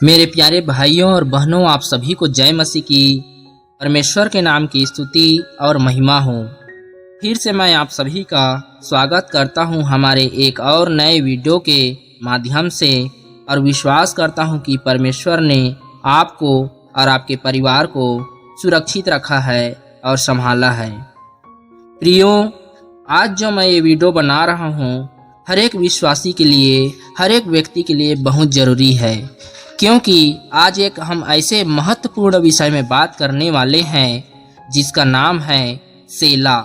मेरे प्यारे भाइयों और बहनों, आप सभी को जय मसीह की। परमेश्वर के नाम की स्तुति और महिमा हो। फिर से मैं आप सभी का स्वागत करता हूं हमारे एक और नए वीडियो के माध्यम से, और विश्वास करता हूं कि परमेश्वर ने आपको और आपके परिवार को सुरक्षित रखा है और संभाला है। प्रियो, आज जो मैं ये वीडियो बना रहा हूँ हर एक विश्वासी के लिए, हर एक व्यक्ति के लिए बहुत ज़रूरी है, क्योंकि आज एक हम ऐसे महत्वपूर्ण विषय में बात करने वाले हैं जिसका नाम है सेला।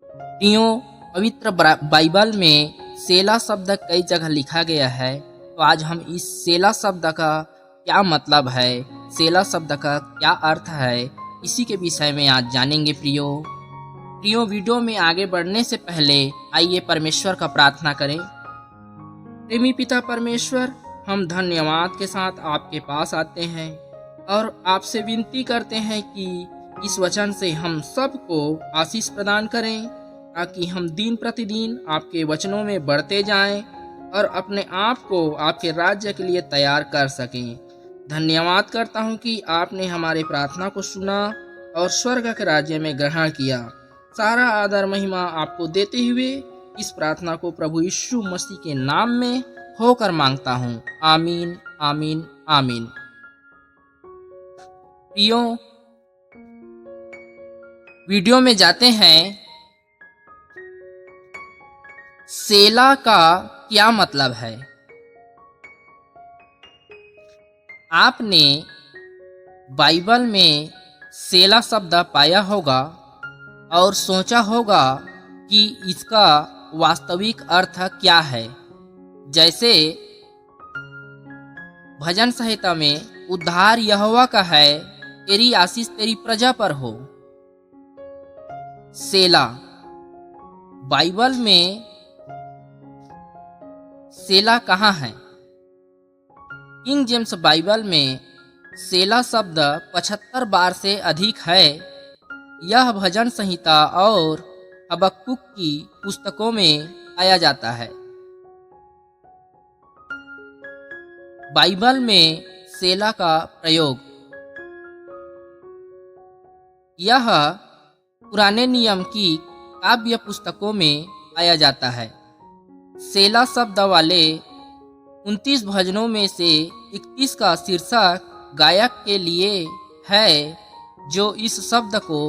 प्रियो, पवित्र बाइबल में सेला शब्द कई जगह लिखा गया है, तो आज हम इस सेला शब्द का क्या मतलब है, सेला शब्द का क्या अर्थ है, इसी के विषय में आज जानेंगे। प्रियो, वीडियो में आगे बढ़ने से पहले आइए परमेश्वर का प्रार्थना करें। प्रेमी पिता परमेश्वर, हम धन्यवाद के साथ आपके पास आते हैं और आपसे विनती करते हैं कि इस वचन से हम सबको आशीष प्रदान करें, ताकि हम दिन प्रतिदिन आपके वचनों में बढ़ते जाएं और अपने आप को आपके राज्य के लिए तैयार कर सकें। धन्यवाद करता हूं कि आपने हमारे प्रार्थना को सुना और स्वर्ग के राज्य में ग्रहण किया। सारा आदर महिमा आपको देते हुए इस प्रार्थना को प्रभु यीशु मसीह के नाम में होकर मांगता हूँ। आमीन, आमीन, आमीन। प्रियो, वीडियो में जाते हैं। सेला का क्या मतलब है? आपने बाइबल में सेला शब्द पाया होगा और सोचा होगा कि इसका वास्तविक अर्थ क्या है। जैसे भजन संहिता में उद्धार यहोवा का है, तेरी आशीष तेरी प्रजा पर हो। सेला, बाइबल में सेला कहाँ है? किंग जेम्स बाइबल में सेला शब्द 75 बार से अधिक है। यह भजन संहिता और हबक्कुक की पुस्तकों में पाया जाता है। बाइबल में सेला का प्रयोग यह पुराने नियम की काव्य पुस्तकों में पाया जाता है। सेला शब्द वाले 29 भजनों में से 31 का शीर्षक गायक के लिए है, जो इस शब्द को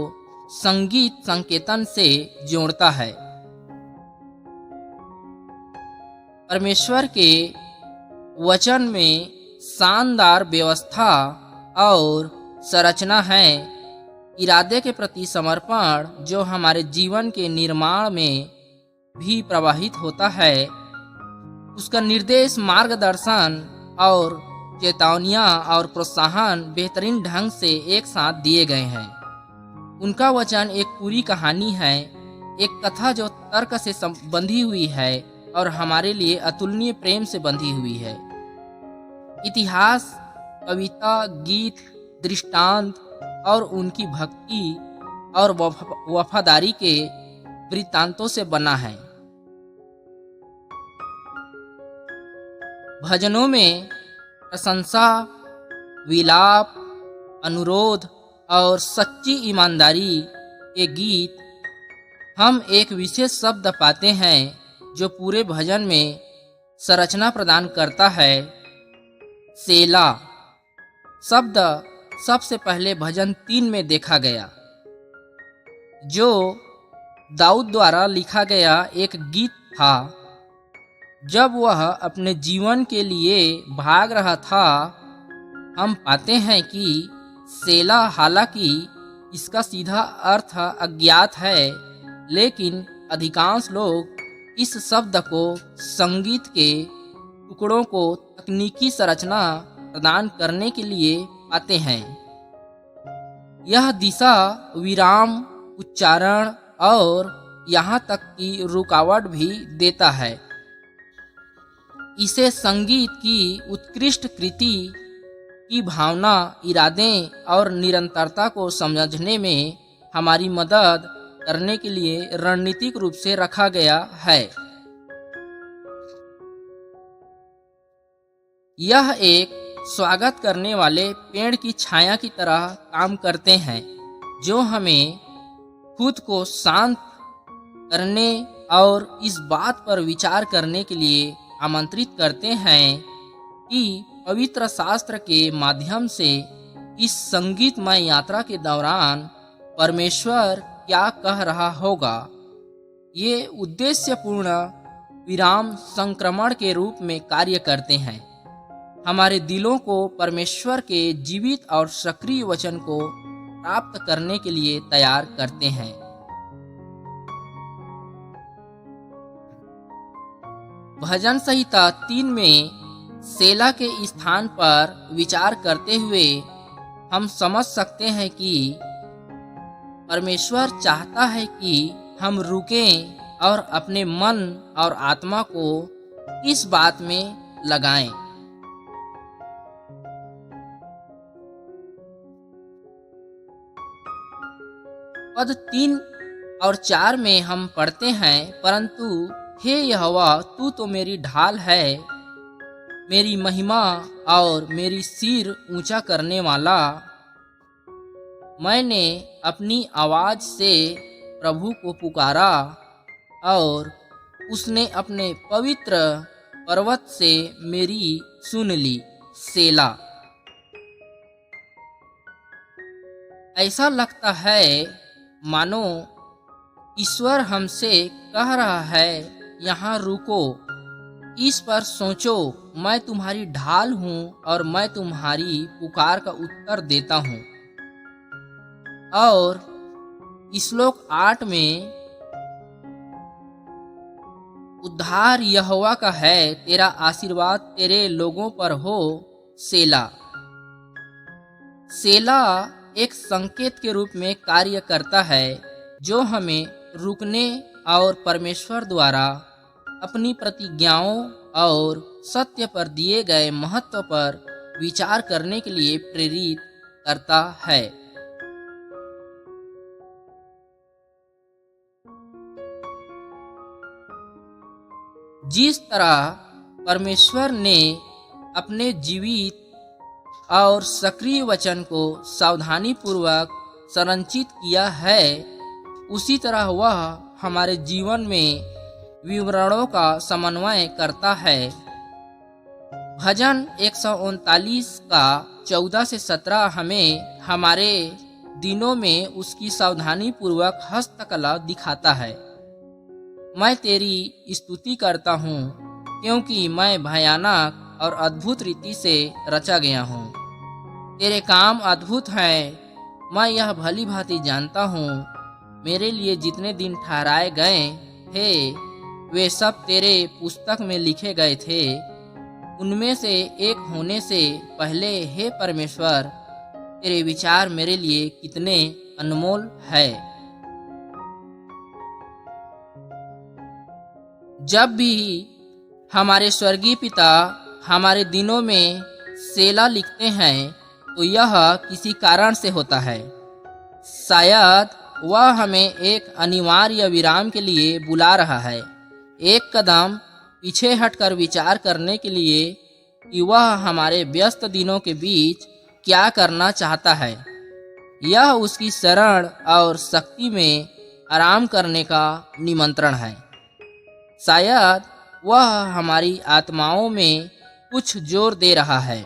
संगीत संकेतन से जोड़ता है। परमेश्वर के वचन में शानदार व्यवस्था और संरचना है। इरादे के प्रति समर्पण जो हमारे जीवन के निर्माण में भी प्रवाहित होता है, उसका निर्देश, मार्गदर्शन और चेतावनियां और प्रोत्साहन बेहतरीन ढंग से एक साथ दिए गए हैं। उनका वचन एक पूरी कहानी है, एक कथा जो तर्क से बंधी हुई है और हमारे लिए अतुलनीय प्रेम से बंधी हुई है। इतिहास, कविता, गीत, दृष्टांत और उनकी भक्ति और वफादारी के वृत्तांतों से बना है। भजनों में प्रशंसा, विलाप, अनुरोध और सच्ची ईमानदारी के गीत, हम एक विशेष शब्द पाते हैं जो पूरे भजन में संरचना प्रदान करता है। सेला शब्द सबसे पहले भजन 3 में देखा गया, जो दाऊद द्वारा लिखा गया एक गीत था। जब वह अपने जीवन के लिए भाग रहा था, हम पाते हैं कि सेला, हालांकि इसका सीधा अर्थ अज्ञात है, लेकिन अधिकांश लोग इस शब्द को संगीत के टुकड़ों को तकनीकी संरचना प्रदान करने के लिए पाते हैं। यह दिशा, विराम, उच्चारण और यहाँ तक कि रुकावट भी देता है। इसे संगीत की उत्कृष्ट कृति की भावना, इरादे और निरंतरता को समझने में हमारी मदद करने के लिए रणनीतिक रूप से रखा गया है। यह एक स्वागत करने वाले पेड़ की छाया की तरह काम करते हैं, जो हमें खुद को शांत करने और इस बात पर विचार करने के लिए आमंत्रित करते हैं कि पवित्र शास्त्र के माध्यम से इस संगीतमय यात्रा के दौरान परमेश्वर क्या कह रहा होगा। ये उद्देश्यपूर्ण विराम संक्रमण के रूप में कार्य करते हैं, हमारे दिलों को परमेश्वर के जीवित और सक्रिय वचन को प्राप्त करने के लिए तैयार करते हैं। भजन संहिता 3 में सेला के स्थान पर विचार करते हुए हम समझ सकते हैं कि परमेश्वर चाहता है कि हम रुकें और अपने मन और आत्मा को इस बात में लगाएं। पद 3 और 4 में हम पढ़ते हैं, परंतु हे यहोवा, तू तो मेरी ढाल है, मेरी महिमा और मेरी सिर ऊंचा करने वाला। मैंने अपनी आवाज से प्रभु को पुकारा और उसने अपने पवित्र पर्वत से मेरी सुन ली। सेला। ऐसा लगता है मानो ईश्वर हमसे कह रहा है, यहाँ रुको, इस पर सोचो, मैं तुम्हारी ढाल हूँ और मैं तुम्हारी पुकार का उत्तर देता हूँ। और श्लोक 8 में उद्धार यहोवा का है, तेरा आशीर्वाद तेरे लोगों पर हो। सेला। सेला एक संकेत के रूप में कार्य करता है, जो हमें रुकने और परमेश्वर द्वारा अपनी प्रतिज्ञाओं और सत्य पर दिए गए महत्व पर विचार करने के लिए प्रेरित करता है। जिस तरह परमेश्वर ने अपने जीवित और सक्रिय वचन को सावधानी पूर्वक संरचित किया है, उसी तरह वह हमारे जीवन में विवरणों का समन्वय करता है। भजन 139 का 14 से 17 हमें हमारे दिनों में उसकी सावधानी पूर्वक हस्तकला दिखाता है। मैं तेरी स्तुति करता हूँ, क्योंकि मैं भयानक और अद्भुत रीति से रचा गया हूँ। तेरे काम अद्भुत हैं, मैं यह भली भांति जानता हूँ। मेरे लिए जितने दिन ठहराए गए थे, वे सब तेरे पुस्तक में लिखे गए थे। उनमें से एक होने से पहले, हे परमेश्वर, तेरे विचार मेरे लिए कितने अनमोल है। जब भी हमारे स्वर्गीय पिता हमारे दिनों में सेला लिखते हैं, तो यह किसी कारण से होता है। शायद वह हमें एक अनिवार्य विराम के लिए बुला रहा है, एक कदम पीछे हटकर विचार करने के लिए कि वह हमारे व्यस्त दिनों के बीच क्या करना चाहता है। यह उसकी शरण और शक्ति में आराम करने का निमंत्रण है। शायद वह हमारी आत्माओं में कुछ जोर दे रहा है,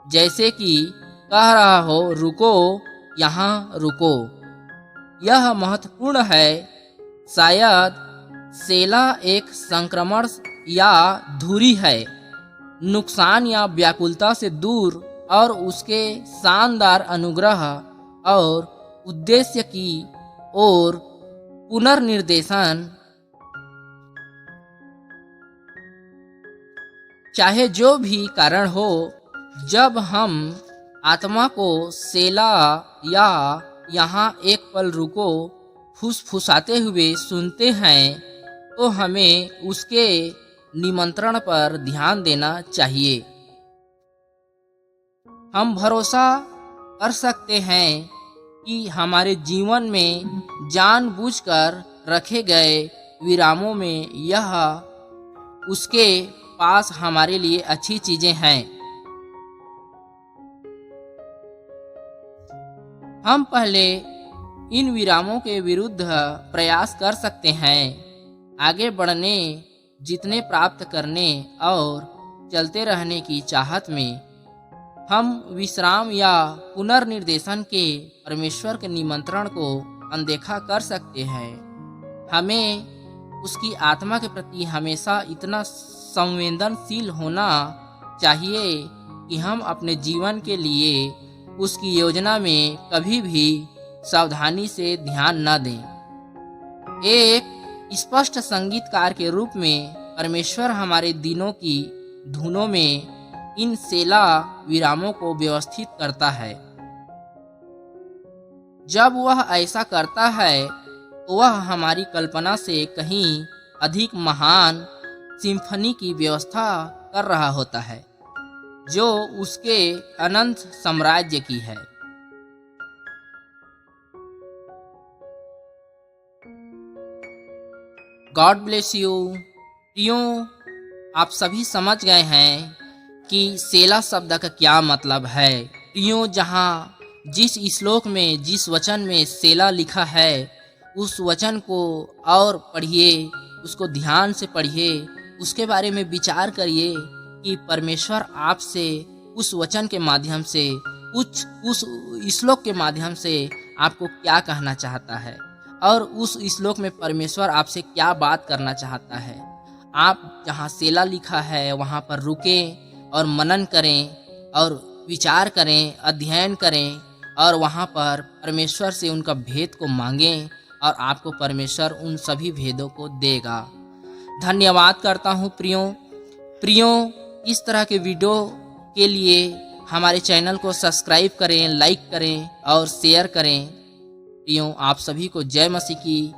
जैसे कि कह रहा हो, रुको, यहाँ रुको। यह महत्वपूर्ण है। शायद सेला एक संक्रमण या धुरी है, नुकसान या व्याकुलता से दूर, और उसके शानदार अनुग्रह और उद्देश्य की ओर पुनर्निर्देशन। चाहे जो भी कारण हो, जब हम आत्मा को सेला या यहाँ एक पल रुको फुसफुसाते हुए सुनते हैं, तो हमें उसके निमंत्रण पर ध्यान देना चाहिए। हम भरोसा कर सकते हैं कि हमारे जीवन में जानबूझकर रखे गए विरामों में यह उसके पास हमारे लिए अच्छी चीजें हैं। हम पहले इन विरामों के विरुद्ध प्रयास कर सकते हैं, आगे बढ़ने, जितने प्राप्त करने और चलते रहने की चाहत में। हम विश्राम या पुनर्निर्देशन के परमेश्वर के निमंत्रण को अनदेखा कर सकते हैं। हमें उसकी आत्मा के प्रति हमेशा इतना संवेदनशील होना चाहिए कि हम अपने जीवन के लिए उसकी योजना में कभी भी सावधानी से ध्यान न दें। एक स्पष्ट संगीतकार के रूप में परमेश्वर हमारे दिनों की धुनों में इन सेला विरामों को व्यवस्थित करता है। जब वह ऐसा करता है तो वह हमारी कल्पना से कहीं अधिक महान सिम्फनी की व्यवस्था कर रहा होता है, जो उसके अनंत साम्राज्य की है। God bless you. प्रियों, आप सभी समझ गए हैं कि सेला शब्द का क्या मतलब है। प्रियों, जहाँ जिस श्लोक में जिस वचन में सेला लिखा है, उस वचन को और पढ़िए, उसको ध्यान से पढ़िए, उसके बारे में विचार करिए कि परमेश्वर आपसे उस वचन के माध्यम से, उस श्लोक के माध्यम से आपको क्या कहना चाहता है और उस श्लोक में परमेश्वर आपसे क्या बात करना चाहता है। आप जहाँ सेला लिखा है वहाँ पर रुकें और मनन करें और विचार करें, अध्ययन करें और वहाँ पर परमेश्वर से उनका भेद को मांगें और आपको परमेश्वर उन सभी भेदों को देगा। धन्यवाद करता हूँ प्रियों, इस तरह के वीडियो के लिए हमारे चैनल को सब्सक्राइब करें, लाइक करें और शेयर करें। प्रियों, आप सभी को जय मसीह की